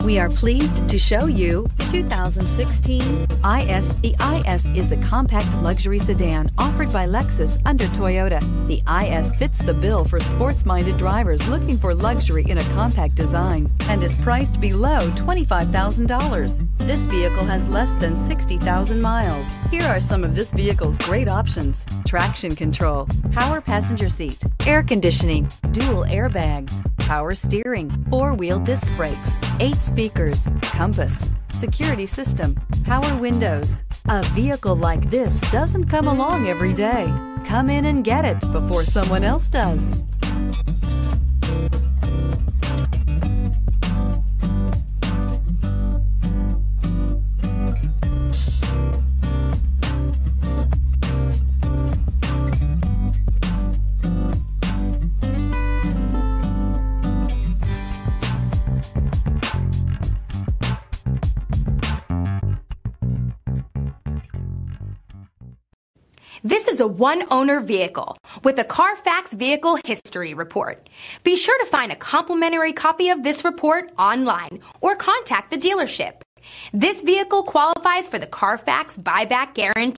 We are pleased to show you the 2016 IS. The IS is the compact luxury sedan offered by Lexus under Toyota. The IS fits the bill for sports-minded drivers looking for luxury in a compact design and is priced below $25,000. This vehicle has less than 60,000 miles. Here are some of this vehicle's great options: traction control, power passenger seat, air conditioning, dual airbags, power steering, four-wheel disc brakes, 8 speakers, compass, security system, power windows. A vehicle like this doesn't come along every day. Come in and get it before someone else does. This is a one-owner vehicle with a Carfax Vehicle History Report. Be sure to find a complimentary copy of this report online or contact the dealership. This vehicle qualifies for the Carfax Buyback Guarantee.